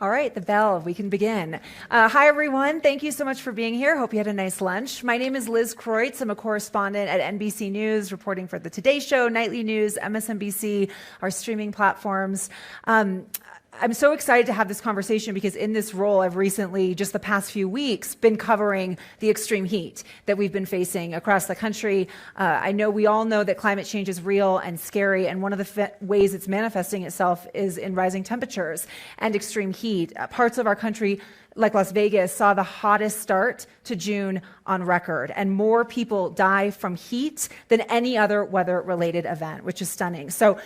All right, the bell, we can begin. Hi, everyone. Thank you so much for being here. Hope you had a nice lunch. My name is Liz Kreutz. I'm a correspondent at NBC News, reporting for the Today Show, Nightly News, MSNBC, our streaming platforms. I'm so excited to have this conversation because in this role, I've recently, just the past few weeks, been covering the extreme heat that we've been facing across the country. I know we all know that climate change is real and scary, and one of the ways it's manifesting itself is in rising temperatures and extreme heat. Parts of our country, like Las Vegas, saw the hottest start to June on record, and more people die from heat than any other weather-related event, which is stunning. So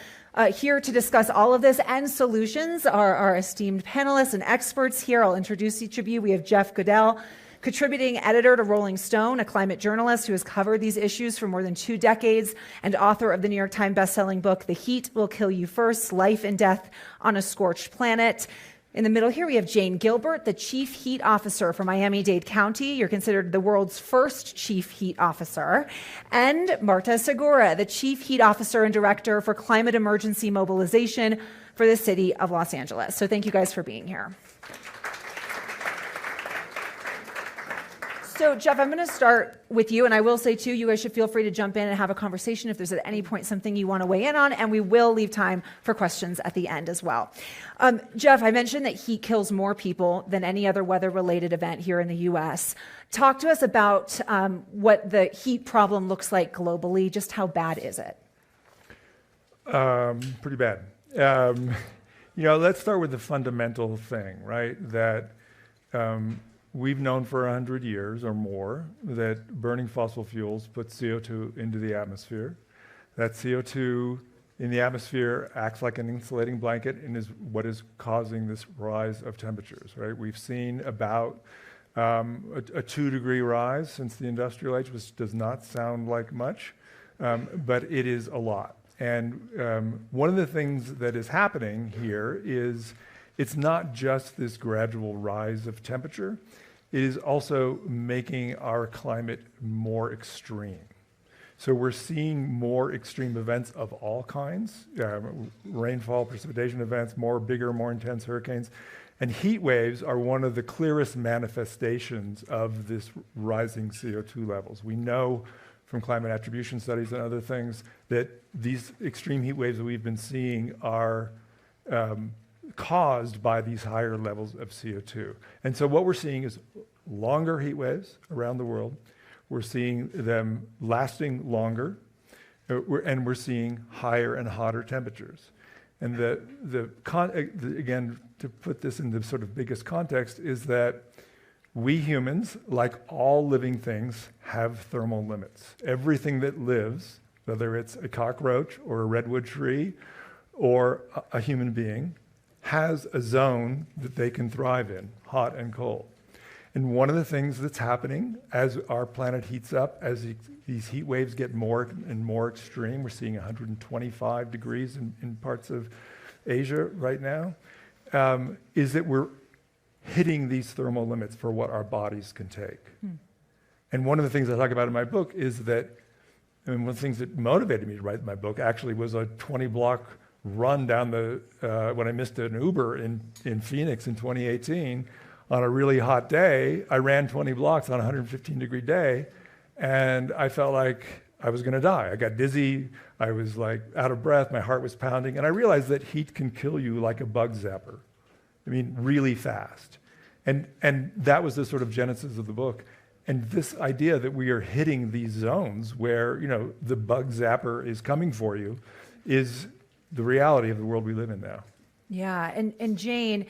here to discuss all of this and solutions are our esteemed panelists and experts here. I'll introduce each of you. We have Jeff Goodell, contributing editor to Rolling Stone, a climate journalist who has covered these issues for more than 2 decades, and author of the New York Times bestselling book, The Heat Will Kill You First, Life and Death on a Scorched Planet. In the middle here, we have Jane Gilbert, the Chief Heat Officer for Miami-Dade County. You're considered the world's first Chief Heat Officer. And Marta Segura, the Chief Heat Officer and Director for Climate Emergency Mobilization for the City of Los Angeles. So thank you guys for being here. So, Jeff, I'm going to start with you, and I will say, too, you guys should feel free to jump in and have a conversation if there's at any point something you want to weigh in on, and we will leave time for questions at the end as well. Jeff, I mentioned that heat kills more people than any other weather-related event here in the U.S. Talk to us about what the heat problem looks like globally. Just how bad is it? Pretty bad. Let's start with the fundamental thing, right? That we've known for 100 years or more that burning fossil fuels puts CO2 into the atmosphere. That CO2 in the atmosphere acts like an insulating blanket and is what is causing this rise of temperatures, right? We've seen about a 2-degree rise since the industrial age, which does not sound like much, but it is a lot. And one of the things that is happening here is it's not just this gradual rise of temperature, it is also making our climate more extreme. So we're seeing more extreme events of all kinds, rainfall, precipitation events, bigger, more intense hurricanes. And heat waves are one of the clearest manifestations of this rising CO2 levels. We know from climate attribution studies and other things that these extreme heat waves that we've been seeing are caused by these higher levels of CO2. And so what we're seeing is longer heat waves around the world. We're seeing them lasting longer, and we're seeing higher and hotter temperatures. And again, to put this in the sort of biggest context, is that we humans, like all living things, have thermal limits. Everything that lives, whether it's a cockroach or a redwood tree or a human being, has a zone that they can thrive in, hot and cold. And one of the things that's happening as our planet heats up, as these heat waves get more and more extreme, we're seeing 125 degrees in parts of Asia right now, is that we're hitting these thermal limits for what our bodies can take. And one of the things I talk about in my book is that, one of the things that motivated me to write my book actually was a 20-block run down when I missed an Uber in Phoenix in 2018. On a really hot day, I ran 20 blocks on a 115-degree day, and I felt like I was going to die. I got dizzy, I was like out of breath, my heart was pounding, and I realized that heat can kill you like a bug zapper. I mean, really fast. And that was the sort of genesis of the book. And this idea that we are hitting these zones where, the bug zapper is coming for you is the reality of the world we live in now. Yeah, and Jane,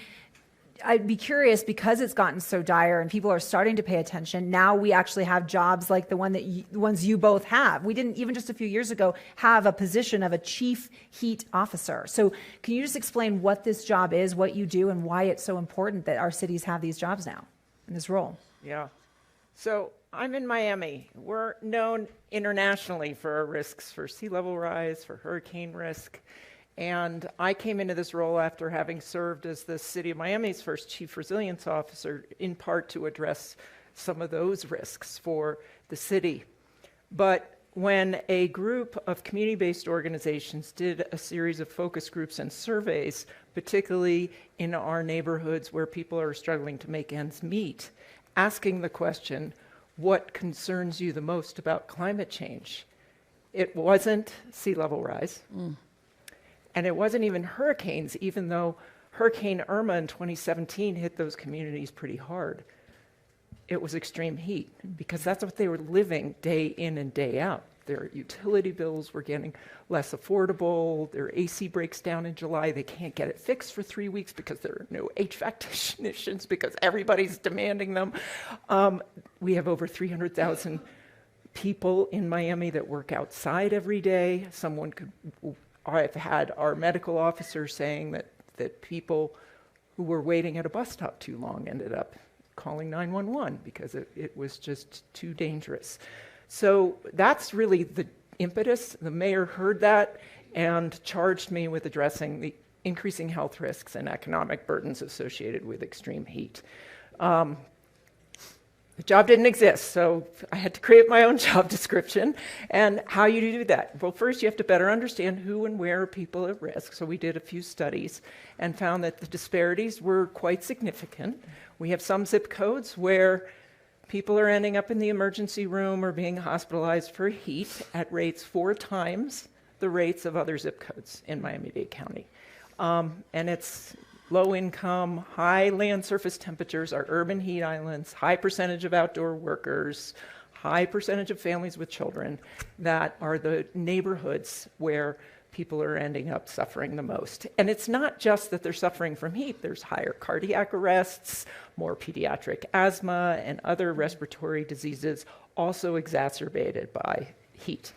I'd be curious, because it's gotten so dire and people are starting to pay attention, now we actually have jobs like the ones you both have. We didn't, even just a few years ago, have a position of a Chief Heat Officer. So can you just explain what this job is, what you do, and why it's so important that our cities have these jobs now in this role? Yeah. So I'm in Miami. We're known internationally for our risks for sea level rise, for hurricane risk. And I came into this role after having served as the City of Miami's first Chief Resilience Officer, in part to address some of those risks for the city. But when a group of community-based organizations did a series of focus groups and surveys, particularly in our neighborhoods where people are struggling to make ends meet, asking the question, what concerns you the most about climate change? It wasn't sea level rise, and it wasn't even hurricanes, even though Hurricane Irma in 2017 hit those communities pretty hard. It was extreme heat, because that's what they were living day in and day out. Their utility bills were getting less affordable. Their AC breaks down in July. They can't get it fixed for 3 weeks because there are no HVAC technicians because everybody's demanding them. We have over 300,000 people in Miami that work outside every day. I've had our medical officer saying that people who were waiting at a bus stop too long ended up calling 911 because it was just too dangerous. So that's really the impetus. The mayor heard that and charged me with addressing the increasing health risks and economic burdens associated with extreme heat. The job didn't exist, so I had to create my own job description. And how you do that? Well, first you have to better understand who and where are people at risk. So we did a few studies and found that the disparities were quite significant. We have some zip codes where people are ending up in the emergency room or being hospitalized for heat at rates 4 times the rates of other zip codes in Miami-Dade County. And it's low income, high land surface temperatures, our urban heat islands, high percentage of outdoor workers, high percentage of families with children that are the neighborhoods where people are ending up suffering the most. And it's not just that they're suffering from heat. There's higher cardiac arrests, more pediatric asthma, and other respiratory diseases also exacerbated by heat.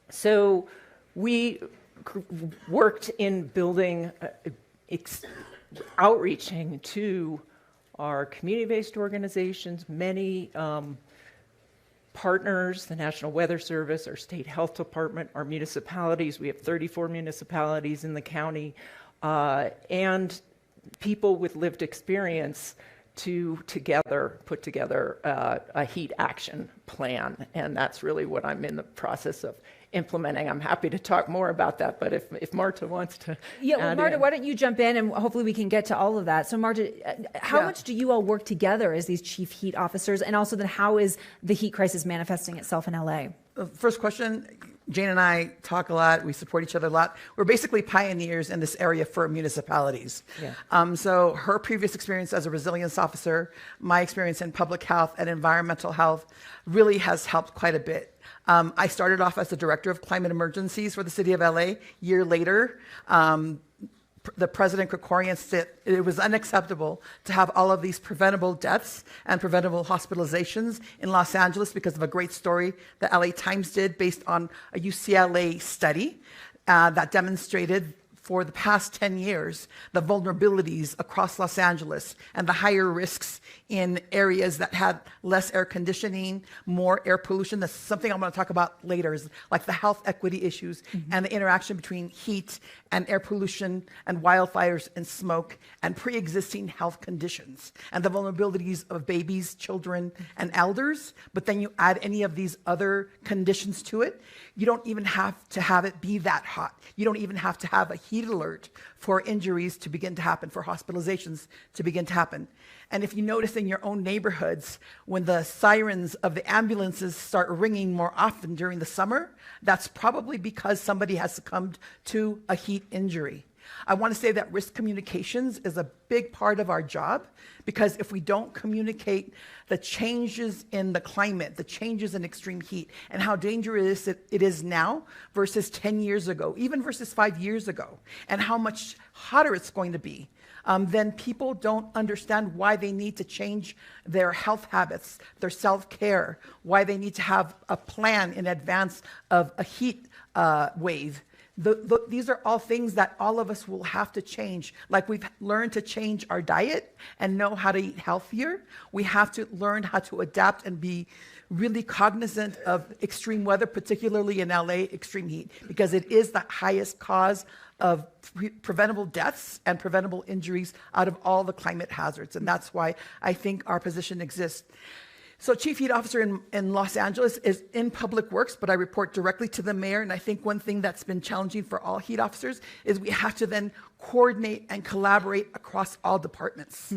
So we worked in building, outreaching to our community-based organizations, many partners, the National Weather Service, our state health department, our municipalities. We have 34 municipalities in the county, and people with lived experience to put together a heat action plan. And that's really what I'm in the process of implementing. I'm happy to talk more about that, but if Marta wants to Marta, why don't you jump in and hopefully we can get to all of that. So Marta, how much do you all work together as these chief heat officers, and also then how is the heat crisis manifesting itself in LA? First question, Jane and I talk a lot, we support each other a lot. We're basically pioneers in this area for municipalities. Yeah. So her previous experience as a resilience officer, my experience in public health and environmental health really has helped quite a bit. I started off as the director of climate emergencies for the city of LA. A year later, the President Krikorian said it was unacceptable to have all of these preventable deaths and preventable hospitalizations in Los Angeles because of a great story the LA Times did based on a UCLA study that demonstrated for the past 10 years, the vulnerabilities across Los Angeles and the higher risks in areas that had less air conditioning, more air pollution. That's something I'm going to talk about later, is like the health equity issues and the interaction between heat and air pollution and wildfires and smoke and pre-existing health conditions and the vulnerabilities of babies, children, and elders. But then you add any of these other conditions to it, you don't even have to have it be that hot. You don't even have to have a heat alert for injuries to begin to happen, for hospitalizations to begin to happen. And if you notice in your own neighborhoods, when the sirens of the ambulances start ringing more often during the summer, that's probably because somebody has succumbed to a heat injury. I want to say that risk communications is a big part of our job, because if we don't communicate the changes in the climate, the changes in extreme heat, and how dangerous it is now versus 10 years ago, even versus 5 years ago, and how much hotter it's going to be, then people don't understand why they need to change their health habits, their self-care, why they need to have a plan in advance of a heat wave. These are all things that all of us will have to change. Like we've learned to change our diet and know how to eat healthier. We have to learn how to adapt and be really cognizant of extreme weather, particularly in LA, extreme heat, because it is the highest cause of preventable deaths and preventable injuries out of all the climate hazards. And that's why I think our position exists. So chief heat officer in Los Angeles is in public works, but I report directly to the mayor. And I think one thing that's been challenging for all heat officers is we have to then coordinate and collaborate across all departments,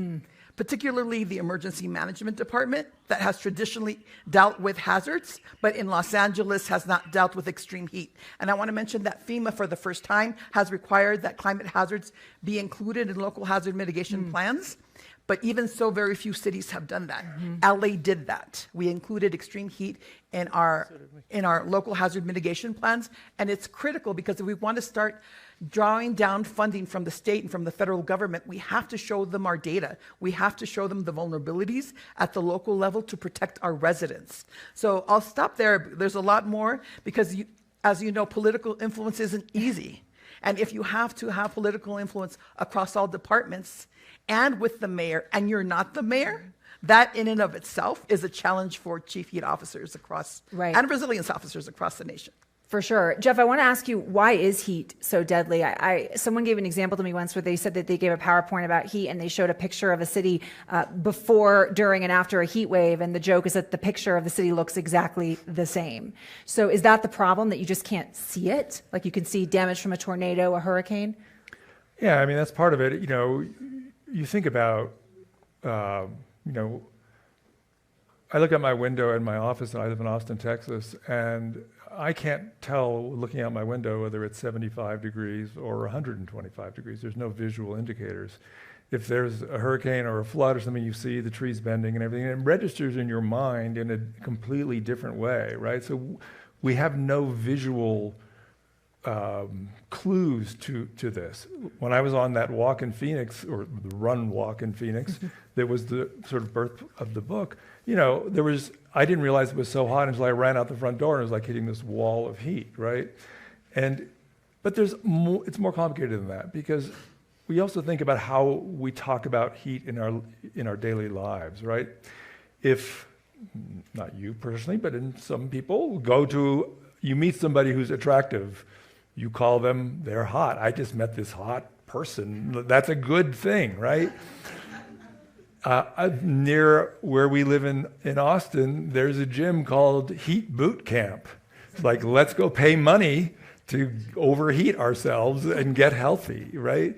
particularly the emergency management department that has traditionally dealt with hazards, but in Los Angeles has not dealt with extreme heat. And I want to mention that FEMA for the first time has required that climate hazards be included in local hazard mitigation plans. But even so, very few cities have done that. LA did that. We included extreme heat in our local hazard mitigation plans, and it's critical because if we want to start drawing down funding from the state and from the federal government, we have to show them our data. We have to show them the vulnerabilities at the local level to protect our residents. So I'll stop there. There's a lot more because, as you know, political influence isn't easy. And if you have to have political influence across all departments and with the mayor, and you're not the mayor, that in and of itself is a challenge for chief heat officers across, and resilience officers across the nation. For sure. Jeff, I want to ask you, why is heat so deadly? Someone gave an example to me once where they said that they gave a PowerPoint about heat and they showed a picture of a city before, during, and after a heat wave. And the joke is that the picture of the city looks exactly the same. So is that the problem, that you just can't see it? Like you can see damage from a tornado, a hurricane? Yeah, I mean, that's part of it. You know, you think about, you know, I look at my window in my office, and I live in Austin, Texas, and I can't tell looking out my window whether it's 75 degrees or 125 degrees. There's no visual indicators. If there's a hurricane or a flood or something, you see the trees bending and everything, and it registers in your mind in a completely different way, right? So we have no visual clues to this. When I was on that walk in Phoenix, or the run walk in Phoenix, that was the sort of birth of the book, you know, I didn't realize it was so hot until I ran out the front door and it was like hitting this wall of heat, right? But it's more complicated than that, because we also think about how we talk about heat in our daily lives, right? If, not you personally, but in some people, you meet somebody who's attractive, you call them, they're hot. I just met this hot person. That's a good thing, right? Near where we live in Austin, there's a gym called Heat Boot Camp. It's like, let's go pay money to overheat ourselves and get healthy, right?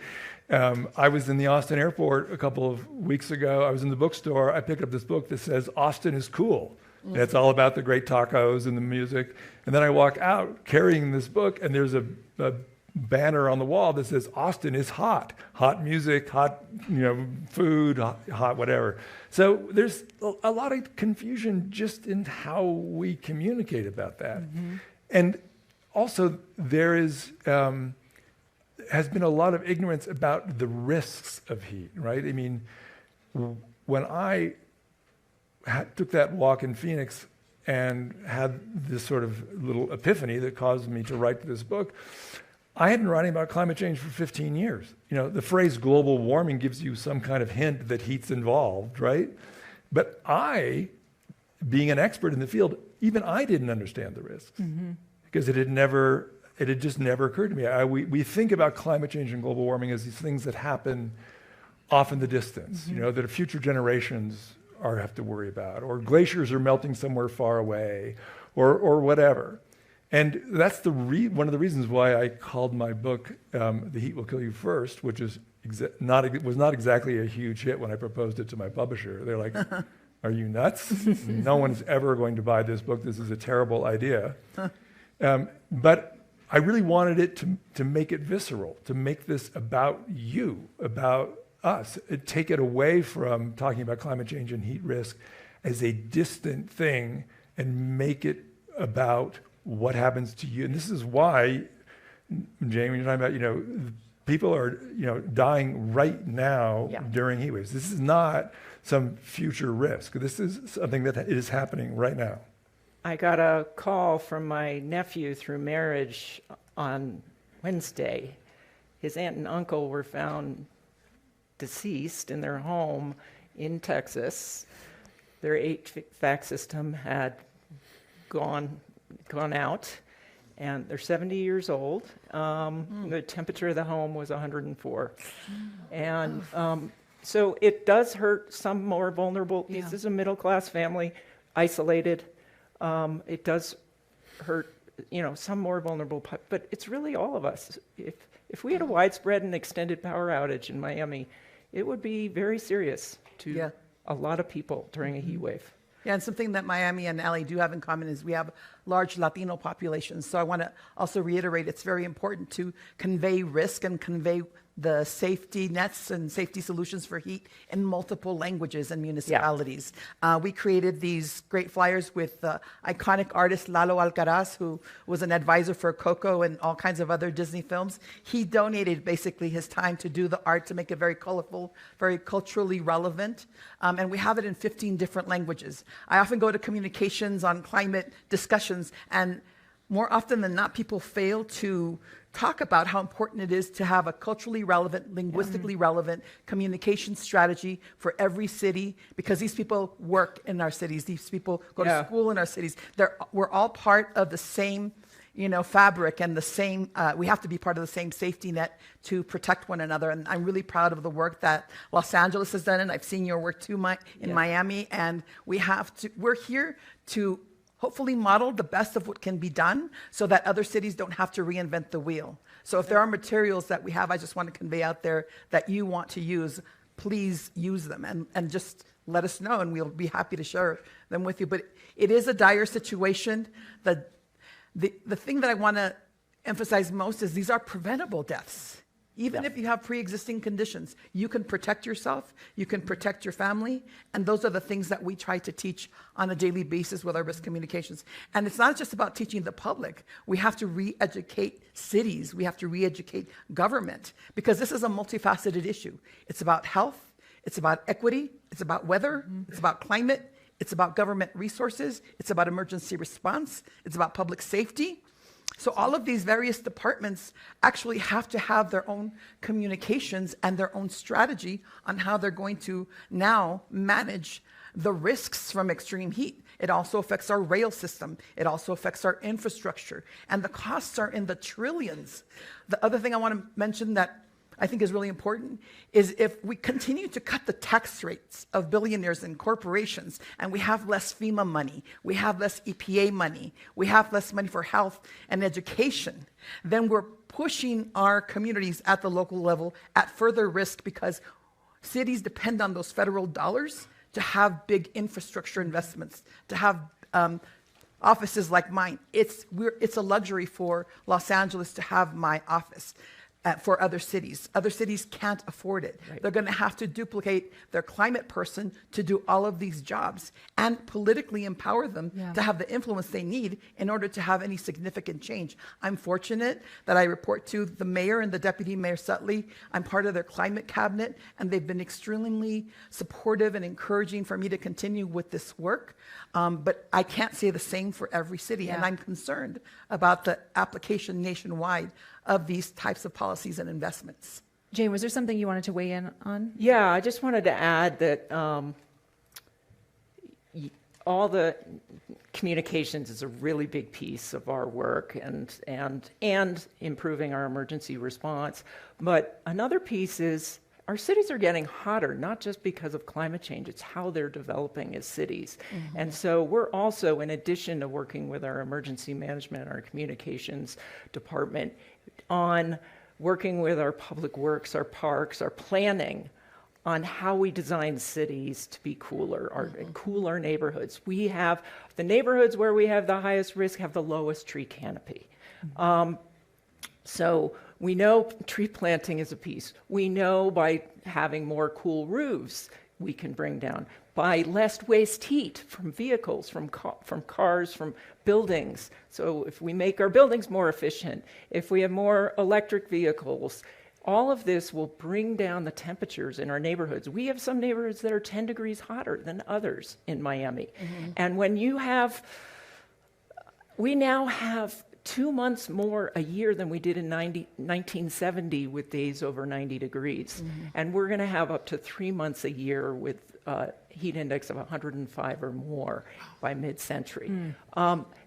I was in the Austin airport a couple of weeks ago. I was in the bookstore. I picked up this book that says, Austin is cool. And it's all about the great tacos and the music. And then I walk out carrying this book, and there's a banner on the wall that says, Austin is hot. Hot music, hot food, hot whatever. So there's a lot of confusion just in how we communicate about that. And also there has been a lot of ignorance about the risks of heat, right? I mean, when I took that walk in Phoenix and had this sort of little epiphany that caused me to write this book, I had been writing about climate change for 15 years. You know, the phrase global warming gives you some kind of hint that heat's involved, right? But I, being an expert in the field, even I didn't understand the risks, because it had just never occurred to me. We think about climate change and global warming as these things that happen off in the distance, you know, that future generations have to worry about, or glaciers are melting somewhere far away, or whatever. And that's one of the reasons why I called my book "The Heat Will Kill You First," which was not exactly a huge hit when I proposed it to my publisher. They're like, "Are you nuts? No one's ever going to buy this book. This is a terrible idea." But I really wanted it to make it visceral, to make this about you, about us, take it away from talking about climate change and heat risk as a distant thing and make it about what happens to you. And this is why, Jamie, you're talking about, people are, dying right now during heat waves. This is not some future risk. This is something that is happening right now. I got a call from my nephew through marriage on Wednesday. His aunt and uncle were found deceased in their home in Texas. Their HVAC system had gone out, and they're 70 years old. The temperature of the home was 104. And so it does hurt some more vulnerable. This is a middle-class family. isolated. It does hurt, some more vulnerable, but it's really all of us. If we had a widespread and extended power outage in Miami, it would be very serious to a lot of people during a heat wave. Yeah, and something that Miami and LA do have in common is we have large Latino populations. So I want to also reiterate, it's very important to convey risk and convey the safety nets and safety solutions for heat in multiple languages and municipalities. We created these great flyers with iconic artist Lalo Alcaraz, who was an advisor for Coco and all kinds of other Disney films. He donated basically his time to do the art to make it very colorful, very culturally relevant, and we have it in 15 different languages. I often go to communications on climate discussions, and more often than not, people fail to talk about how important it is to have a culturally relevant, linguistically relevant communication strategy for every city, because these people work in our cities. These people go to school in our cities. We're all part of the same, fabric, and the same. We have to be part of the same safety net to protect one another. And I'm really proud of the work that Los Angeles has done, and I've seen your work too, in Miami. And we're here to hopefully model the best of what can be done so that other cities don't have to reinvent the wheel. So if there are materials that we have, I just want to convey out there that you want to use, please use them and just let us know, and we'll be happy to share them with you. But it is a dire situation. The thing that I want to emphasize most is these are preventable deaths. Even if you have pre-existing conditions, you can protect yourself, you can protect your family, and those are the things that we try to teach on a daily basis with our risk communications. And it's not just about teaching the public. We have to re-educate cities, we have to re-educate government, because this is a multifaceted issue. It's about health, it's about equity, it's about weather, it's about climate, it's about government resources, it's about emergency response, it's about public safety. So all of these various departments actually have to have their own communications and their own strategy on how they're going to now manage the risks from extreme heat. It also affects our rail system. It also affects our infrastructure. And the costs are in the trillions. The other thing I want to mention that I think is really important is if we continue to cut the tax rates of billionaires and corporations, and we have less FEMA money, we have less EPA money, we have less money for health and education, then we're pushing our communities at the local level at further risk, because cities depend on those federal dollars to have big infrastructure investments, to have offices like mine. It's a luxury for Los Angeles to have my office. For other cities. Other cities can't afford it. Right. They're going to have to duplicate their climate person to do all of these jobs and politically empower them to have the influence they need in order to have any significant change. I'm fortunate that I report to the mayor and the deputy mayor Sutley. I'm part of their climate cabinet, and they've been extremely supportive and encouraging for me to continue with this work. But I can't say the same for every city, and I'm concerned about the application nationwide of these types of policies and investments. Jane, was there something you wanted to weigh in on? Yeah, I just wanted to add that all the communications is a really big piece of our work and improving our emergency response. But another piece is our cities are getting hotter, not just because of climate change, it's how they're developing as cities. Mm-hmm. And so we're also, in addition to working with our emergency management, our communications department, on working with our public works, our parks, our planning, on how we design cities to be cooler, cool our neighborhoods. We have the neighborhoods where we have the highest risk have the lowest tree canopy. So we know tree planting is a piece. We know by having more cool roofs, we can bring down. By less waste heat from vehicles, from cars, from buildings. So if we make our buildings more efficient, if we have more electric vehicles, all of this will bring down the temperatures in our neighborhoods. We have some neighborhoods that are 10 degrees hotter than others in Miami. Mm-hmm. And when we now have 2 months more a year than we did in 1970 with days over 90 degrees. Mm-hmm. And we're going to have up to 3 months a year with heat index of 105 or more by mid-century.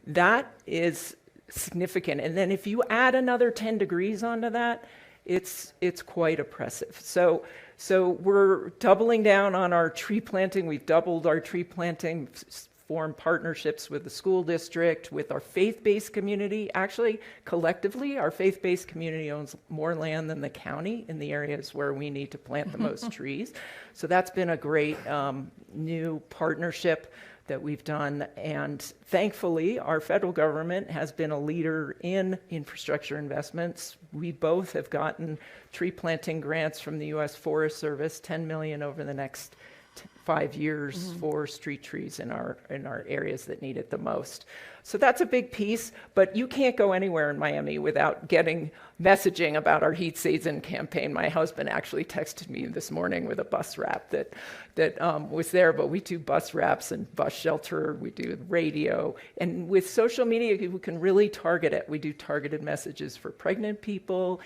That is significant. And then if you add another 10 degrees onto that, it's quite oppressive. So we're doubling down on our tree planting. We've doubled our tree planting, form partnerships with the school district, with our faith-based community. Actually, collectively, our faith-based community owns more land than the county in the areas where we need to plant the most trees. So that's been a great new partnership that we've done. And thankfully, our federal government has been a leader in infrastructure investments. We both have gotten tree planting grants from the U.S. Forest Service, $10 million over the next 5 years for street trees in our areas that need it the most. So that's a big piece, but you can't go anywhere in Miami without getting messaging about our heat season campaign. My husband actually texted me this morning with a bus wrap that was there, but we do bus wraps and bus shelter, we do radio, and with social media, we can really target it. We do targeted messages for pregnant people,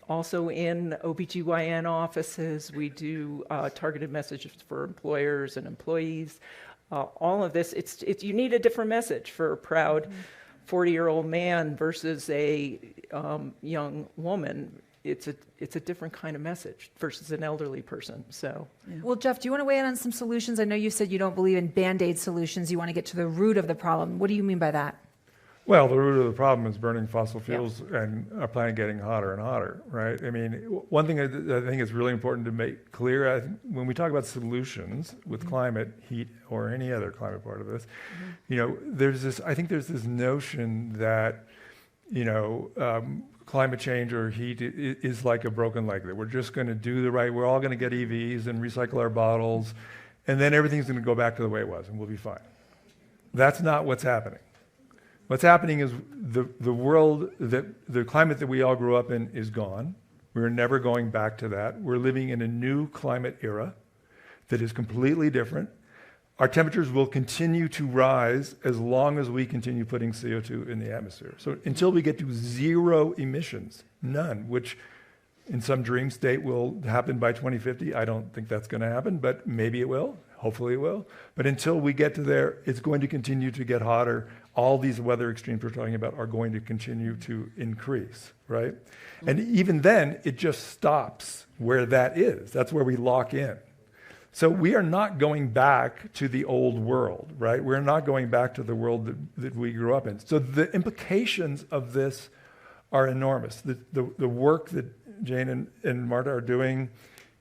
also in OBGYN offices. We do targeted messages for employers and employees. All of this, you need a different message for a proud 40-year-old man versus a young woman. It's a different kind of message versus an elderly person. So, Yeah. Well, Jeff, do you want to weigh in on some solutions? I know you said you don't believe in Band-Aid solutions. You want to get to the root of the problem. What do you mean by that? Well, the root of the problem is burning fossil fuels and our planet getting hotter and hotter, right? I mean, one thing I think is really important to make clear, when we talk about solutions with climate, heat, or any other climate part of this, you know, I think there's this notion that, you know, climate change or heat is like a broken leg, that we're just going to do we're all going to get EVs and recycle our bottles, and then everything's going to go back to the way it was, and we'll be fine. That's not what's happening. What's happening is the world, the climate that we all grew up in is gone. We're never going back to that. We're living in a new climate era that is completely different. Our temperatures will continue to rise as long as we continue putting CO2 in the atmosphere. So until we get to zero emissions, none, which in some dream state will happen by 2050. I don't think that's going to happen, but maybe it will. Hopefully it will. But until we get to there, it's going to continue to get hotter. All these weather extremes we're talking about are going to continue to increase, right? And even then, it just stops where that is. That's where we lock in. So we are not going back to the old world, right? We're not going back to the world that we grew up in. So the implications of this are enormous. The work that Jane and Marta are doing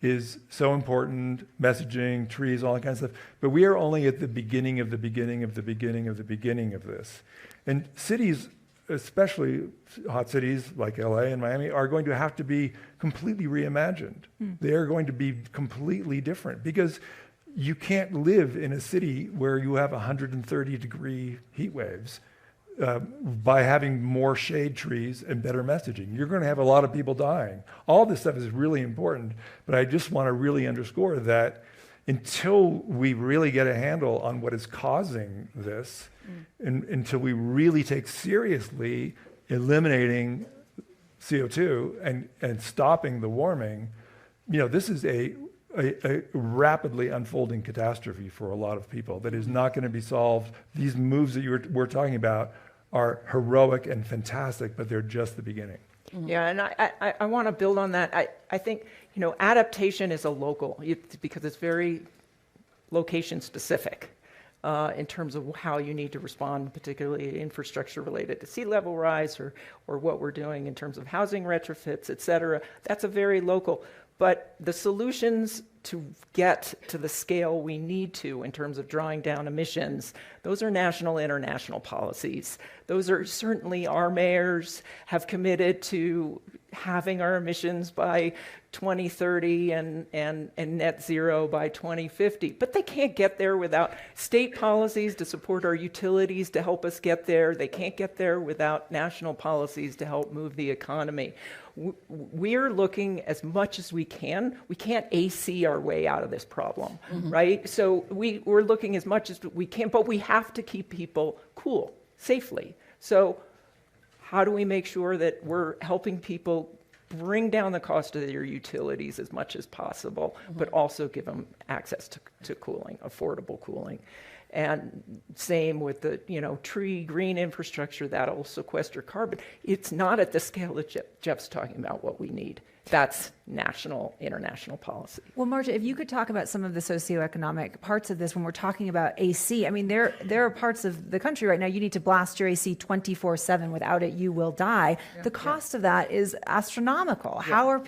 is so important, messaging, trees, all that kind of stuff. But we are only at the beginning of the beginning of the beginning of the beginning of this. And cities, especially hot cities like LA and Miami, are going to have to be completely reimagined. They are going to be completely different because you can't live in a city where you have 130-degree heat waves by having more shade trees and better messaging. You're going to have a lot of people dying. All this stuff is really important, but I just want to really underscore that until we really get a handle on what is causing this, and until we really take seriously eliminating CO2 and stopping the warming, you know, this is a rapidly unfolding catastrophe for a lot of people that is not going to be solved. These moves that we're talking about are heroic and fantastic, but they're just the beginning. Yeah, and I want to build on that. I think, you know, adaptation is a local, because it's very location specific in terms of how you need to respond, particularly infrastructure related to sea level rise or what we're doing in terms of housing retrofits, et cetera. That's a very local. But the solutions to get to the scale we need to in terms of drawing down emissions, those are national, international policies. Those are certainly our mayors have committed to having our emissions by 2030 and net zero by 2050. But they can't get there without state policies to support our utilities to help us get there. They can't get there without national policies to help move the economy. We're looking as much as we can. We can't AC our way out of this problem, right? So we're looking as much as we can, but we have to keep people cool, safely. So how do we make sure that we're helping people bring down the cost of their utilities as much as possible, but also give them access to cooling, affordable cooling? And same with the, tree green infrastructure that'll sequester carbon. It's not at the scale that Jeff's talking about what we need. That's national, international policy. Well, Marcia, if you could talk about some of the socioeconomic parts of this when we're talking about AC. I mean, there are parts of the country right now you need to blast your AC 24/7. Without it, you will die. The cost of that is astronomical. How are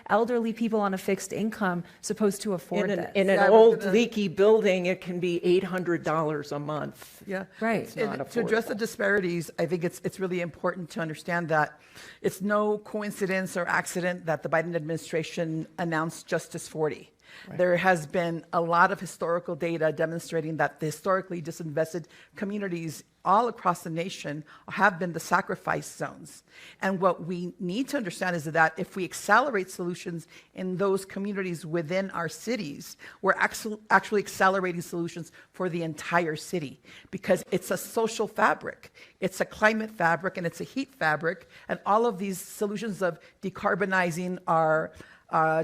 elderly people on a fixed income, supposed to afford this? In an old leaky building, it can be $800 a month. Yeah, right. It's not to address the affordable. disparities, I think it's really important to understand that it's no coincidence or accident that the Biden administration announced Justice 40. Right. There has been a lot of historical data demonstrating that the historically disinvested communities all across the nation have been the sacrifice zones. And what we need to understand is that if we accelerate solutions in those communities within our cities, we're actually accelerating solutions for the entire city, because it's a social fabric, it's a climate fabric, and it's a heat fabric, and all of these solutions of decarbonizing our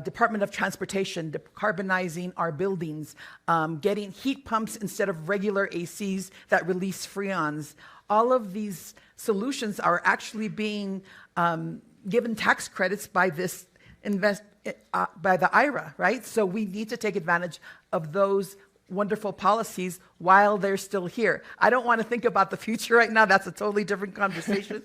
Department of Transportation, decarbonizing our buildings, getting heat pumps instead of regular ACs that release freons. All of these solutions are actually being given tax credits by by the IRA, right? So we need to take advantage of those wonderful policies while they're still here. I don't want to think about the future right now. That's a totally different conversation.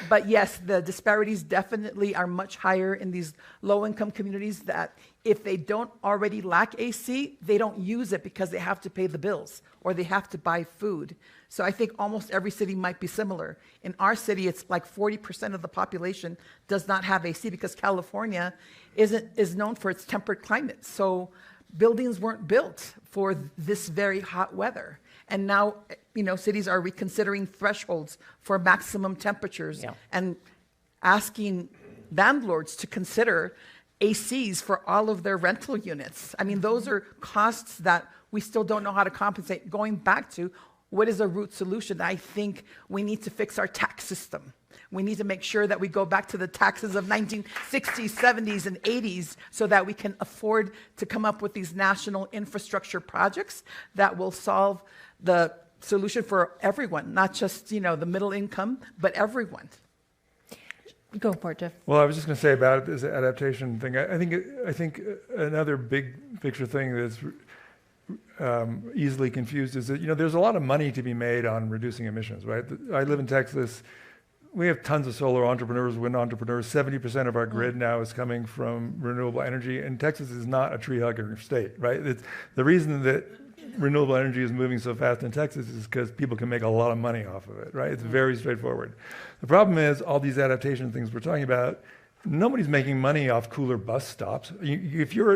But yes, the disparities definitely are much higher in these low-income communities, that if they don't already lack AC, they don't use it because they have to pay the bills or they have to buy food. So I think almost every city might be similar. In our city, it's like 40% of the population does not have AC because California is known for its temperate climate. So buildings weren't built for this very hot weather. And now, cities are reconsidering thresholds for maximum temperatures and asking landlords to consider ACs for all of their rental units. I mean, those are costs that we still don't know how to compensate. Going back to what is a root solution, I think we need to fix our tax system. We need to make sure that we go back to the taxes of 1960s, 70s, and 80s so that we can afford to come up with these national infrastructure projects that will solve the solution for everyone, not just, the middle income, but everyone. Go for it, Jeff. Well, I was just going to say about this adaptation thing. I think another big picture thing that's easily confused is that there's a lot of money to be made on reducing emissions, right? I live in Texas. We have tons of solar entrepreneurs, wind entrepreneurs. 70% of our grid now is coming from renewable energy, and Texas is not a tree hugger state, right? The reason that renewable energy is moving so fast in Texas is because people can make a lot of money off of it, right? It's very straightforward. The problem is all these adaptation things we're talking about, nobody's making money off cooler bus stops. If you're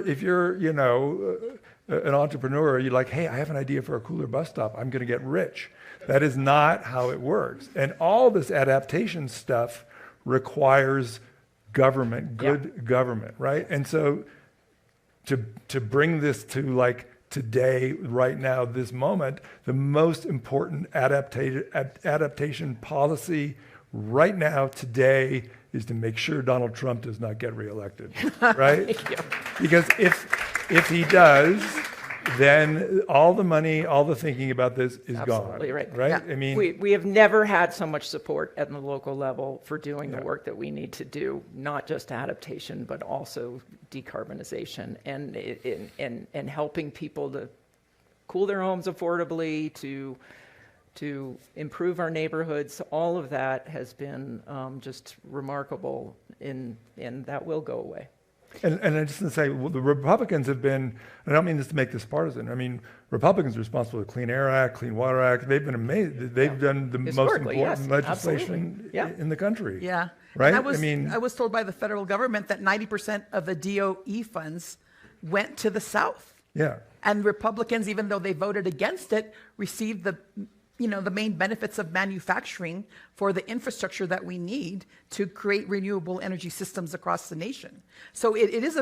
an entrepreneur, you're like, hey, I have an idea for a cooler bus stop. I'm going to get rich. That is not how it works. And all this adaptation stuff requires government, good government, right? And so to bring this to like today, right now, this moment, the most important adaptation policy right now, today, is to make sure Donald Trump does not get reelected, right? Because if he does, then all the money, all the thinking about this is Absolutely gone. Right. Right? Yeah. I mean, we have never had so much support at the local level for doing the work that we need to do, not just adaptation, but also decarbonization and helping people to cool their homes affordably, to improve our neighborhoods. All of that has been just remarkable, and that will go away. And I just want to say, well, the Republicans have been, I don't mean this to make this partisan, I mean, Republicans are responsible for the Clean Air Act, Clean Water Act. They've been amazing. They've done the most important legislation in the country. Yeah. Right? And I was told by the federal government that 90% of the DOE funds went to the South. Yeah. And Republicans, even though they voted against it, received the main benefits of manufacturing for the infrastructure that we need to create renewable energy systems across the nation. So it is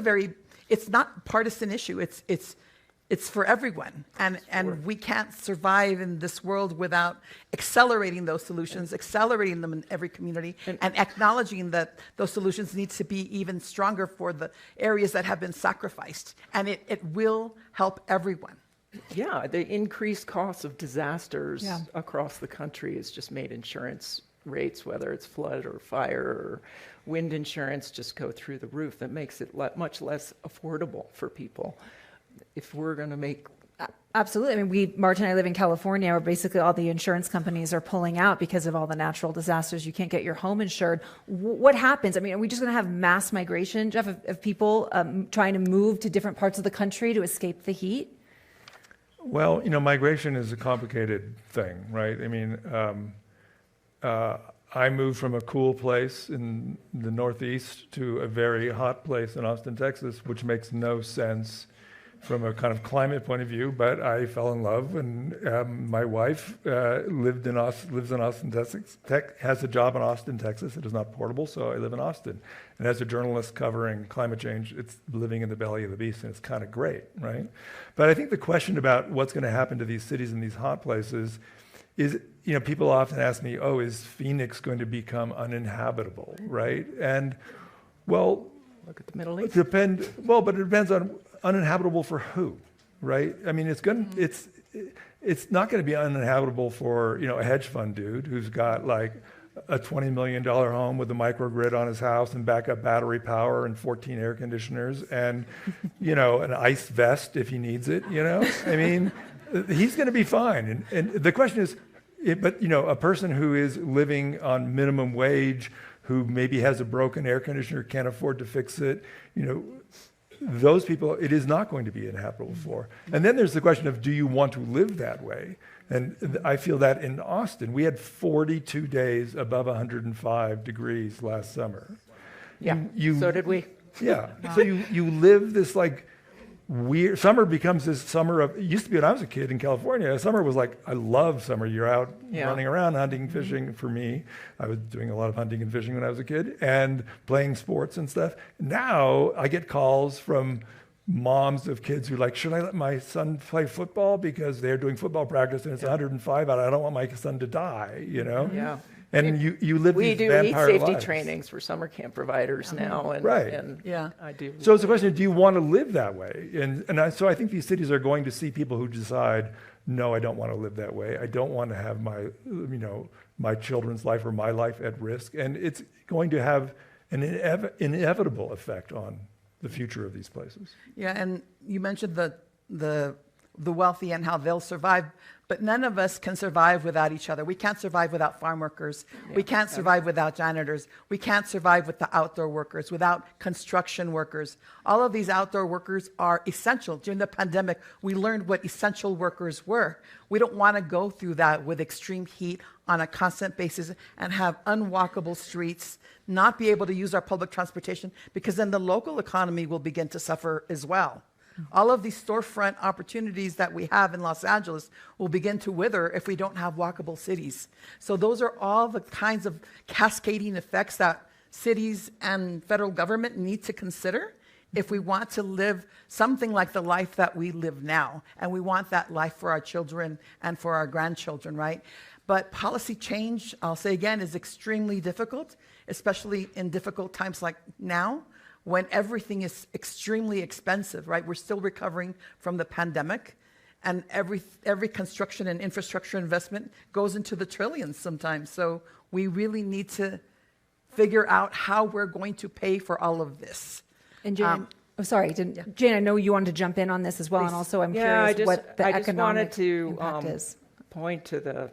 it's not partisan issue. It's for everyone. And we can't survive in this world without accelerating those solutions, accelerating them in every community, and acknowledging that those solutions need to be even stronger for the areas that have been sacrificed. And it will help everyone. Yeah, the increased costs of disasters Yeah. across the country has just made insurance rates, whether it's flood or fire or wind insurance, just go through the roof. That makes it much less affordable for people. If we're going to make Absolutely. I mean, Marge and I live in California, where basically all the insurance companies are pulling out because of all the natural disasters. You can't get your home insured. What happens? I mean, are we just going to have mass migration, Jeff, of people trying to move to different parts of the country to escape the heat? Well, migration is a complicated thing, right? I mean, I moved from a cool place in the Northeast to a very hot place in Austin, Texas, which makes no sense from a kind of climate point of view, but I fell in love, and my wife lives in Austin, Texas, has a job in Austin, Texas. It is not portable, so I live in Austin. And as a journalist covering climate change, it's living in the belly of the beast, and it's kind of great, right? But I think the question about what's going to happen to these cities and these hot places is, people often ask me, oh, is Phoenix going to become uninhabitable, right? And, well, look at the Middle East. But it depends on uninhabitable for who, right? I mean, it's not going to be uninhabitable for a hedge fund dude who's got like a $20 million home with a microgrid on his house and backup battery power and 14 air conditioners and an ice vest if he needs it. I mean, he's going to be fine. And the question is, a person who is living on minimum wage, who maybe has a broken air conditioner, can't afford to fix it, those people, it is not going to be inhabitable for. And then there's the question of, do you want to live that way? And I feel that in Austin, we had 42 days above 105 degrees last summer. Yeah, so did we. Yeah, so you live this like weird, summer becomes this summer of, it used to be when I was a kid in California, summer was like, I love summer. You're out running around, hunting, fishing. For me, I was doing a lot of hunting and fishing when I was a kid and playing sports and stuff. Now I get calls from moms of kids who are like, should I let my son play football because they're doing football practice and it's 105 out, I don't want my son to die, Yeah. And you live We these do vampire heat safety lives. trainings for summer camp providers now, and, Right. and Yeah. I do. So it's a question of, do you want to live that way? So I think these cities are going to see people who decide, no, I don't want to live that way. I don't want to have my children's life or my life at risk. And it's going to have an inevitable effect on the future of these places. Yeah, and you mentioned the wealthy and how they'll survive, but none of us can survive without each other. We can't survive without farm workers. We can't survive without janitors. We can't survive with the outdoor workers, without construction workers. All of these outdoor workers are essential. During the pandemic, we learned what essential workers were. We don't want to go through that with extreme heat on a constant basis and have unwalkable streets, not be able to use our public transportation, because then the local economy will begin to suffer as well. All of these storefront opportunities that we have in Los Angeles will begin to wither if we don't have walkable cities. So those are all the kinds of cascading effects that cities and federal government need to consider if we want to live something like the life that we live now. And we want that life for our children and for our grandchildren, right? But policy change, I'll say again, is extremely difficult, especially in difficult times like now, when everything is extremely expensive, right? We're still recovering from the pandemic, and every construction and infrastructure investment goes into the trillions sometimes. So we really need to figure out how we're going to pay for all of this. And Jane, Jane, I know you wanted to jump in on this as well, Please. and also I'm curious what the economic impact is. Point to the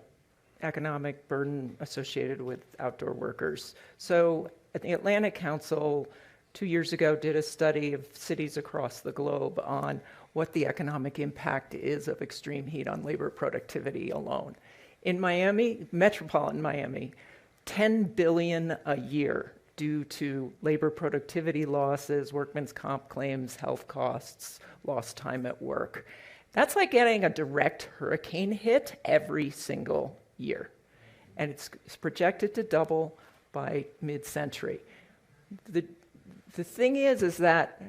economic burden associated with outdoor workers. So at the Atlantic Council 2 years ago did a study of cities across the globe on what the economic impact is of extreme heat on labor productivity alone. In Miami, metropolitan Miami, $10 billion a year due to labor productivity losses, workman's comp claims, health costs, lost time at work. That's like getting a direct hurricane hit every single year. And it's projected to double by mid-century. The thing is that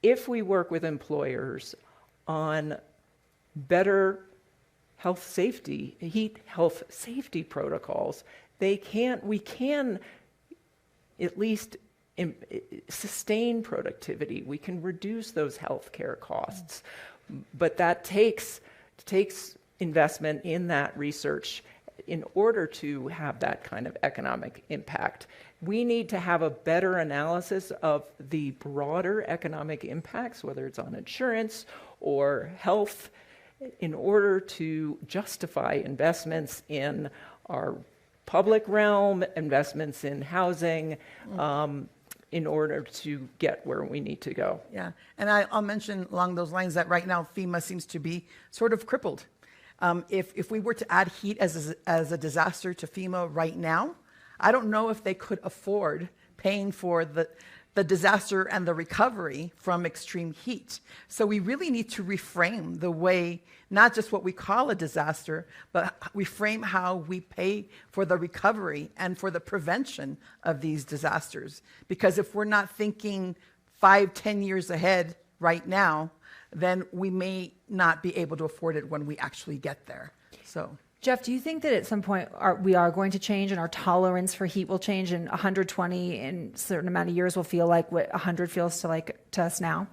if we work with employers on better heat health safety protocols, we can at least sustain productivity. We can reduce those healthcare costs. But that takes investment in that research in order to have that kind of economic impact. We need to have a better analysis of the broader economic impacts, whether it's on insurance or health, in order to justify investments in our public realm, investments in housing, in order to get where we need to go. Yeah, and I'll mention along those lines that right now FEMA seems to be sort of crippled. If we were to add heat as a disaster to FEMA right now, I don't know if they could afford paying for the disaster and the recovery from extreme heat. So we really need to reframe the way, not just what we call a disaster, but reframe how we pay for the recovery and for the prevention of these disasters. Because if we're not thinking 5-10 years ahead right now, then we may not be able to afford it when we actually get there. So, Jeff, do you think that at some point we are going to change and our tolerance for heat will change, and 120 in a certain amount of years will feel like what 100 feels to us now?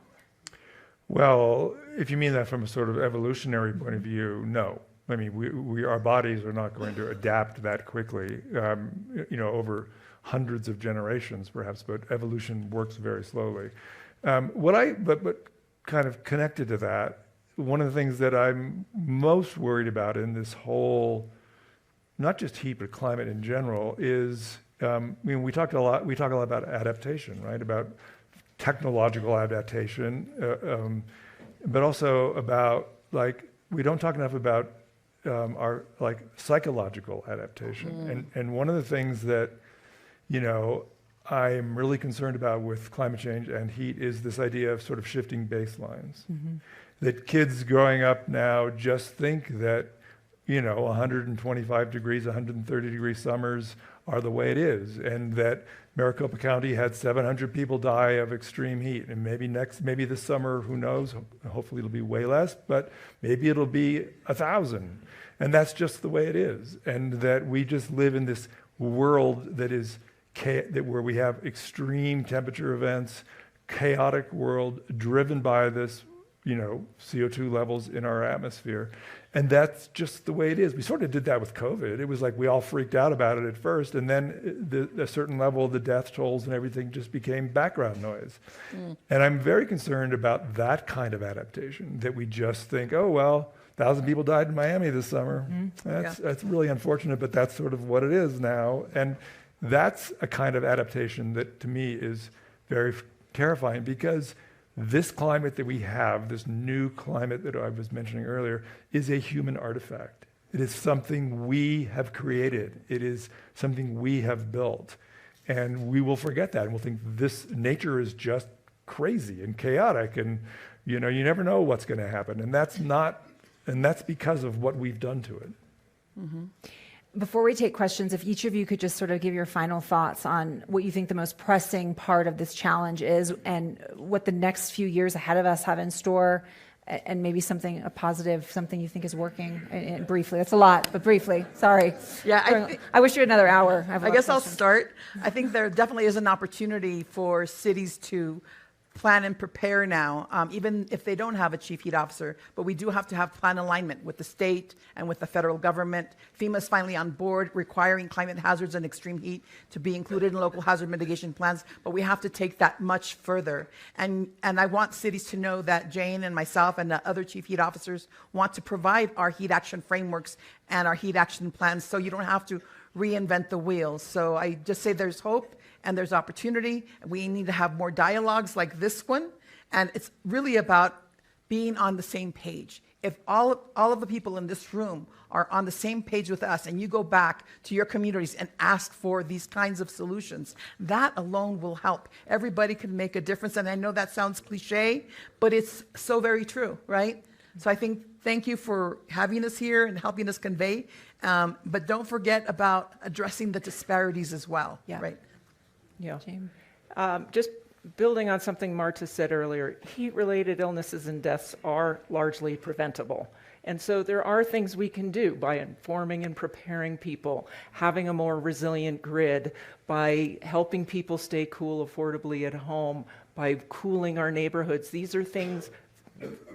Well, if you mean that from a sort of evolutionary point of view, no. I mean, our bodies are not going to adapt that quickly, over hundreds of generations perhaps, but evolution works very slowly. But kind of connected to that, one of the things that I'm most worried about in this whole, not just heat, but climate in general, is, we talk a lot about adaptation, right? About technological adaptation, but also about, we don't talk enough about our, psychological adaptation. And one of the things that, I'm really concerned about with climate change and heat is this idea of sort of shifting baselines. That kids growing up now just think that, 125 degrees, 130 degree summers are the way it is, and that Maricopa County had 700 people die of extreme heat, and maybe this summer, who knows, hopefully it'll be way less, but maybe it'll be 1,000. And that's just the way it is, and that we just live in this world that is where we have extreme temperature events, chaotic world driven by this, CO2 levels in our atmosphere. And that's just the way it is. We sort of did that with COVID. It was like we all freaked out about it at first, and then a certain level of the death tolls and everything just became background noise. And I'm very concerned about that kind of adaptation, that we just think, oh, well, 1,000 people died in Miami this summer. That's really unfortunate, but that's sort of what it is now. And that's a kind of adaptation that, to me, is very terrifying, because this climate that we have, this new climate that I was mentioning earlier, is a human artifact. It is something we have created. It is something we have built. And we will forget that, and we'll think this nature is just crazy and chaotic, and you never know what's going to happen. And that's because of what we've done to it. Before we take questions, if each of you could just sort of give your final thoughts on what you think the most pressing part of this challenge is, and what the next few years ahead of us have in store, and maybe a positive, something you think is working. And briefly, that's a lot, but briefly, sorry. Yeah, I wish you had another hour. I guess I'll start. I think there definitely is an opportunity for cities to plan and prepare now, even if they don't have a chief heat officer, but we do have to have plan alignment with the state and with the federal government. FEMA's finally on board requiring climate hazards and extreme heat to be included in local hazard mitigation plans, but we have to take that much further. And I want cities to know that Jane and myself and the other chief heat officers want to provide our heat action frameworks and our heat action plans, so you don't have to reinvent the wheel. So I just say there's hope and there's opportunity. We need to have more dialogues like this one. And it's really about being on the same page. If all of the people in this room are on the same page with us, and you go back to your communities and ask for these kinds of solutions, that alone will help. Everybody can make a difference. And I know that sounds cliche, but it's so very true, right? So I think, thank you for having us here and helping us convey. But don't forget about addressing the disparities as well, right? Yeah. Just building on something Marta said earlier, heat-related illnesses and deaths are largely preventable. And so there are things we can do by informing and preparing people, having a more resilient grid, by helping people stay cool affordably at home, by cooling our neighborhoods. These are things,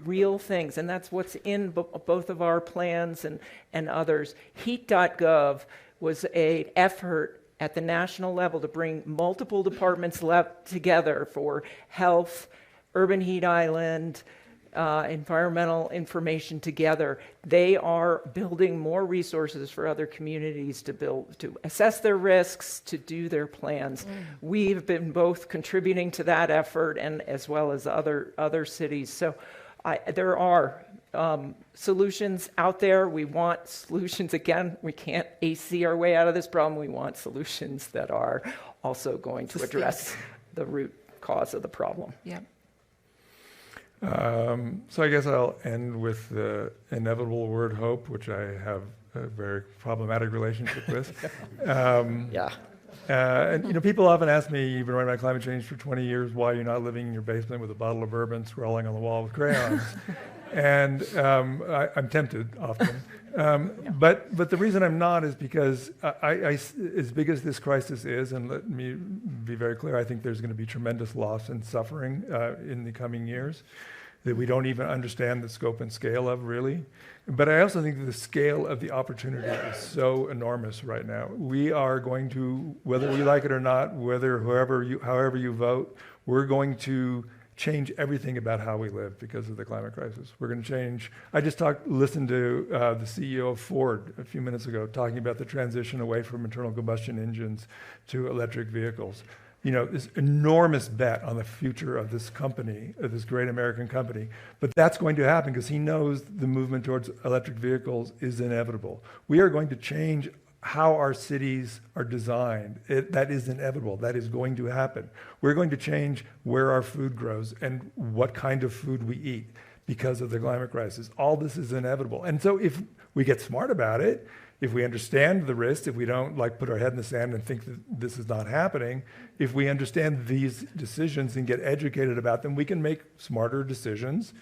real things, and that's what's in both of our plans and others. Heat.gov was an effort at the national level to bring multiple departments together for health, urban heat island, environmental information together. They are building more resources for other communities to assess their risks, to do their plans. We've been both contributing to that effort and as well as other cities. So there are solutions out there. We want solutions. Again, we can't AC our way out of this problem. We want solutions that are also going to address the root cause of the problem. Yeah. So I guess I'll end with the inevitable word hope, which I have a very problematic relationship with. And people often ask me, you've been writing about climate change for 20 years, why you're not living in your basement with a bottle of bourbon scrawling on the wall with crayons. And I'm tempted often. But the reason I'm not is because I, as big as this crisis is, and let me be very clear, I think there's going to be tremendous loss and suffering in the coming years that we don't even understand the scope and scale of, really. But I also think that the scale of the opportunity is so enormous right now. We are going to, whether we like it or not, however you vote, we're going to change everything about how we live because of the climate crisis. We're going to change. I just listened to the CEO of Ford a few minutes ago talking about the transition away from internal combustion engines to electric vehicles. This enormous bet on the future of this company, of this great American company. But that's going to happen because he knows the movement towards electric vehicles is inevitable. We are going to change how our cities are designed. That is inevitable. That is going to happen. We're going to change where our food grows and what kind of food we eat because of the climate crisis. All this is inevitable. And so if we get smart about it, if we understand the risks, if we don't put our head in the sand and think that this is not happening, if we understand these decisions and get educated about them, we can make smarter decisions,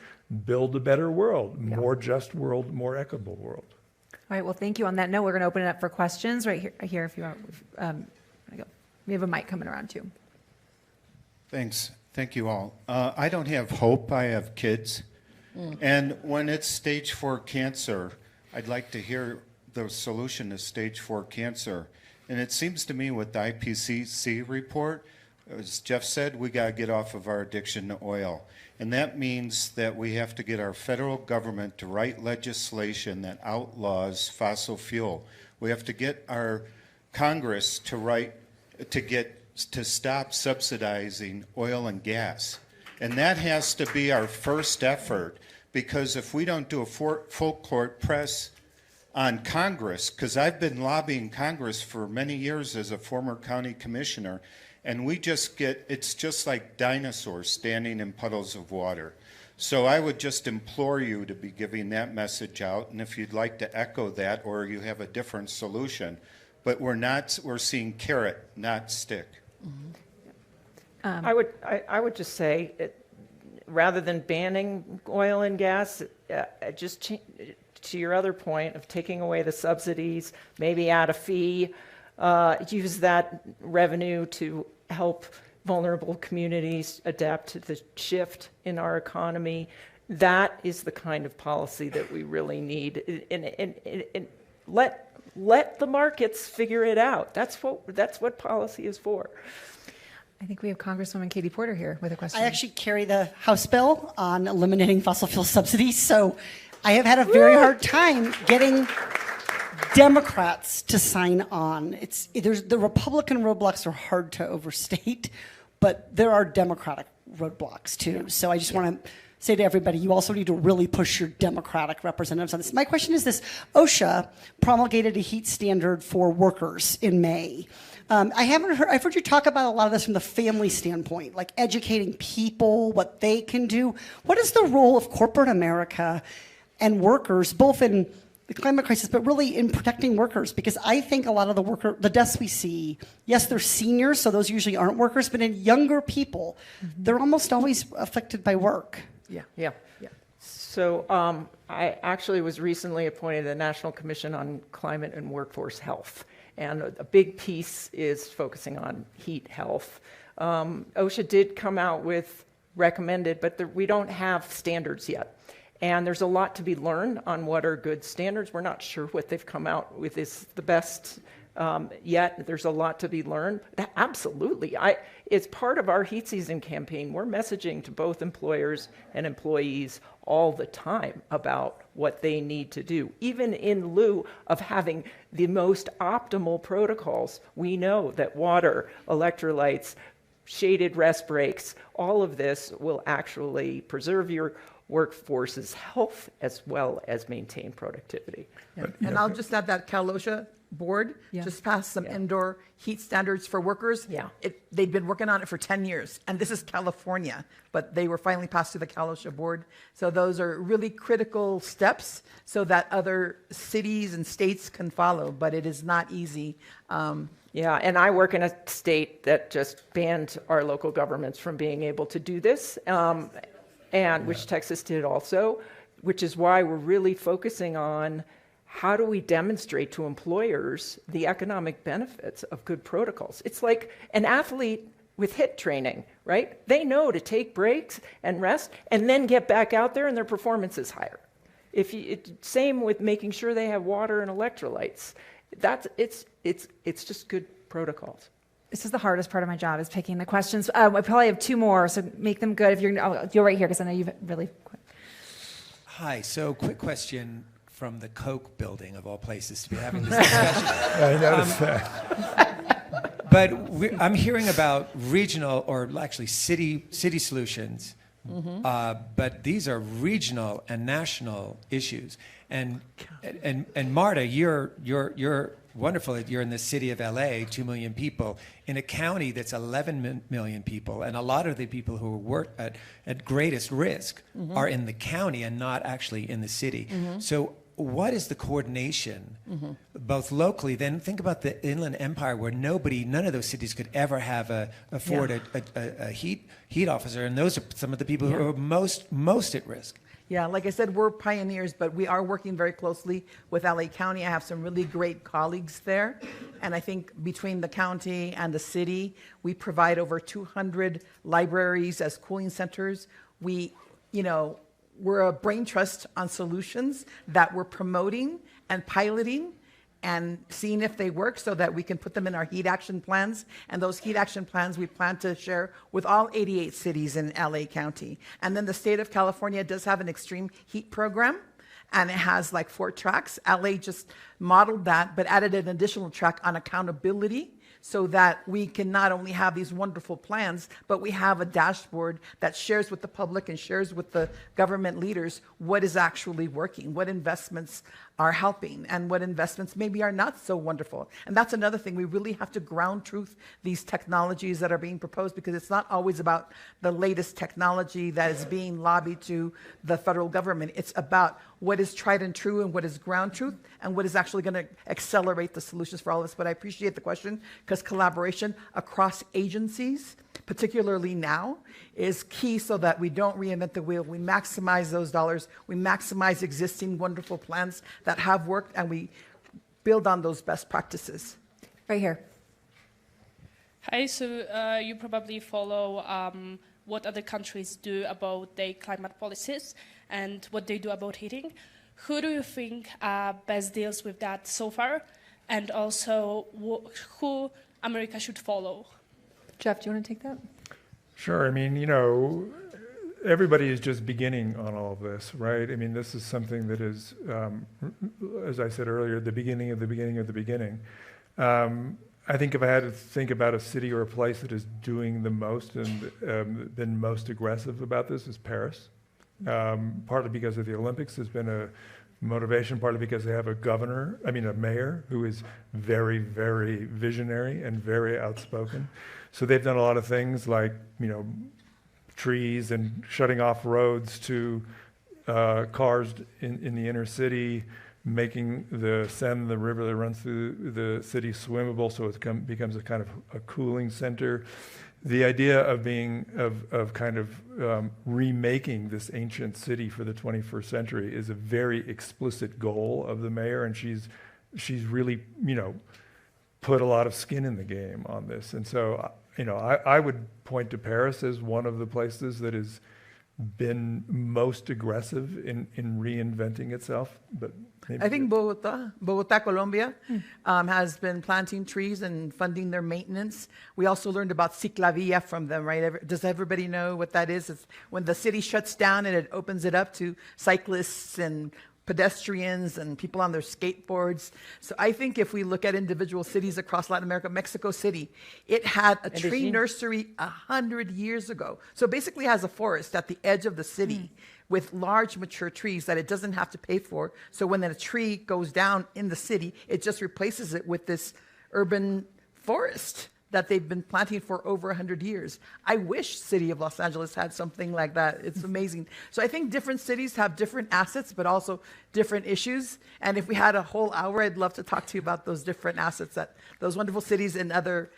build a better world, more just world, more equitable world. All right, well, thank you. On that note, we're going to open it up for questions right here if you want. We have a mic coming around too. Thanks. Thank you all. I don't have hope. I have kids. And when it's stage 4 cancer, I'd like to hear the solution to stage 4 cancer. And it seems to me with the IPCC report, as Jeff said, we got to get off of our addiction to oil. And that means that we have to get our federal government to write legislation that outlaws fossil fuel. We have to get our Congress to stop subsidizing oil and gas. And that has to be our first effort, because if we don't do a full court press on Congress, because I've been lobbying Congress for many years as a former county commissioner, and it's just like dinosaurs standing in puddles of water. So I would just implore you to be giving that message out, and if you'd like to echo that or you have a different solution, but we're seeing carrot, not stick. I would just say, rather than banning oil and gas, to your other point of taking away the subsidies, maybe add a fee, use that revenue to help vulnerable communities adapt to the shift in our economy. That is the kind of policy that we really need. And let the markets figure it out. That's what policy is for. I think we have Congresswoman Katie Porter here with a question. I actually carry the House bill on eliminating fossil fuel subsidies, so I have had a very hard time getting Democrats to sign on. The Republican roadblocks are hard to overstate, but there are Democratic roadblocks too. So I just want to say to everybody, you also need to really push your Democratic representatives on this. My question is this: OSHA promulgated a heat standard for workers in May. I've heard you talk about a lot of this from the family standpoint, like educating people, what they can do. What is the role of corporate America and workers, both in the climate crisis, but really in protecting workers? Because I think a lot of the deaths we see, yes, they're seniors, so those usually aren't workers, but in younger people, they're almost always affected by work. Yeah. So I actually was recently appointed to the National Commission on Climate and Workforce Health. And a big piece is focusing on heat health. OSHA did come out with recommended, but we don't have standards yet. And there's a lot to be learned on what are good standards. We're not sure what they've come out with is the best yet. There's a lot to be learned. Absolutely. It's part of our heat season campaign. We're messaging to both employers and employees all the time about what they need to do. Even in lieu of having the most optimal protocols, we know that water, electrolytes, shaded rest breaks, all of this will actually preserve your workforce's health as well as maintain productivity. And I'll just add that Cal OSHA board just passed some indoor heat standards for workers. They'd been working on it for 10 years, and this is California, but they were finally passed to the Cal OSHA board. So those are really critical steps so that other cities and states can follow, but it is not easy. Yeah, and I work in a state that just banned our local governments from being able to do this, and which Texas did also, which is why we're really focusing on how do we demonstrate to employers the economic benefits of good protocols. It's like an athlete with HIIT training, right? They know to take breaks and rest and then get back out there and their performance is higher. Same with making sure they have water and electrolytes. It's just good protocols. This is the hardest part of my job, is picking the questions. I probably have two more, so make them good. If you're right here, because I know you've really quick. Hi. So, quick question from the Koch building, of all places, to be having this discussion. I noticed that. But I'm hearing about regional, or actually city solutions. But these are regional and national issues. And Marta, you're wonderful that you're in the city of LA, 2 million people, in a county that's 11 million people, and a lot of the people who work at greatest risk are in the county and not actually in the city. So what is the coordination, both locally? Then think about the Inland Empire, where none of those cities could ever afford a heat officer, and those are some of the people who are most at risk. Yeah, like I said, we're pioneers, but we are working very closely with LA County. I have some really great colleagues there. And I think between the county and the city, we provide over 200 libraries as cooling centers. We're a brain trust on solutions that we're promoting and piloting and seeing if they work so that we can put them in our heat action plans. And those heat action plans we plan to share with all 88 cities in LA County. And then the state of California does have an extreme heat program, and it has like 4 tracks. LA just modeled that, but added an additional track on accountability, so that we can not only have these wonderful plans, but we have a dashboard that shares with the public and shares with the government leaders what is actually working, what investments are helping, and what investments maybe are not so wonderful. And that's another thing. We really have to ground truth these technologies that are being proposed, because it's not always about the latest technology that is being lobbied to the federal government. It's about what is tried and true and what is ground truth and what is actually going to accelerate the solutions for all of us. But I appreciate the question, because collaboration across agencies, particularly now, is key so that we don't reinvent the wheel. We maximize those dollars. We maximize existing wonderful plans that have worked, and we build on those best practices. Right here. Hi, so you probably follow what other countries do about their climate policies and what they do about heating. Who do you think best deals with that so far? And also, who America should follow? Jeff, do you want to take that? Sure. I mean, everybody is just beginning on all of this, right? I mean, this is something that is, as I said earlier, the beginning of the beginning of the beginning. I think if I had to think about a city or a place that is doing the most and been most aggressive about this, is Paris. Partly because of the Olympics has been a motivation, partly because they have a mayor who is very, very visionary and very outspoken. So they've done a lot of things like, trees and shutting off roads to cars in the inner city, making the Seine, the river that runs through the city, swimmable, so it becomes a kind of a cooling center. the idea of being of kind of remaking this ancient city for the 21st century is a very explicit goal of the mayor, and she's really, you know, put a lot of skin in the game on this. And so, you know, I would point to Paris as one of the places that has been most aggressive in reinventing itself. But maybe I think Bogota, Colombia, has been planting trees and funding their maintenance. We also learned about Ciclavia from them, right? Does everybody know what that is? It's when the city shuts down and it opens it up to cyclists and pedestrians and people on their skateboards. So I think if we look at individual cities across Latin America, Mexico City, it had a tree nursery 100 years ago. So basically has a forest at the edge of the city with large mature trees that it doesn't have to pay for. So when a tree goes down in the city, it just replaces it with this urban forest that they've been planting for over 100 years. I wish City of Los Angeles had something like that. It's amazing. So I think different cities have different assets, but also different issues. And if we had a whole hour, I'd love to talk to you about those different assets that those wonderful cities in other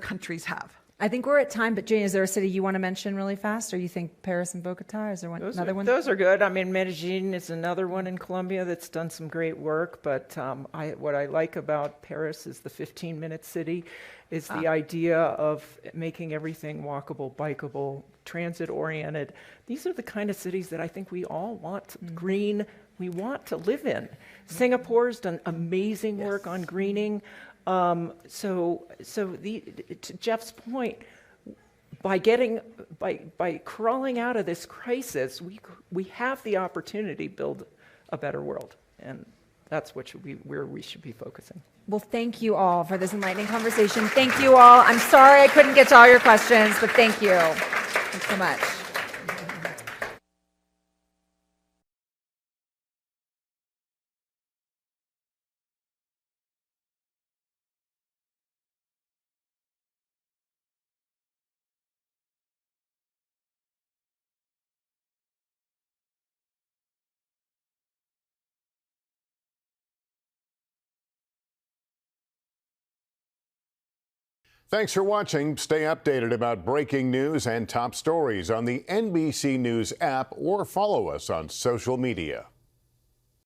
countries have. I think we're at time, but Jane, is there a city you want to mention really fast, or you think Paris and Bogota? Is there another one? Those are good. I mean, Medellin is another one in Colombia that's done some great work, but what I like about Paris is the 15-minute city, is the idea of making everything walkable, bikeable, transit-oriented. These are the kind of cities that I think we all want green, we want to live in. Singapore's done amazing work on greening. So to Jeff's point, by crawling out of this crisis, we have the opportunity to build a better world, and that's where we should be focusing. Well, thank you all for this enlightening conversation. Thank you all. I'm sorry I couldn't get to all your questions, but thank you. Thanks so much. Thanks for watching. Stay updated about breaking news and top stories on the NBC News app or follow us on social media.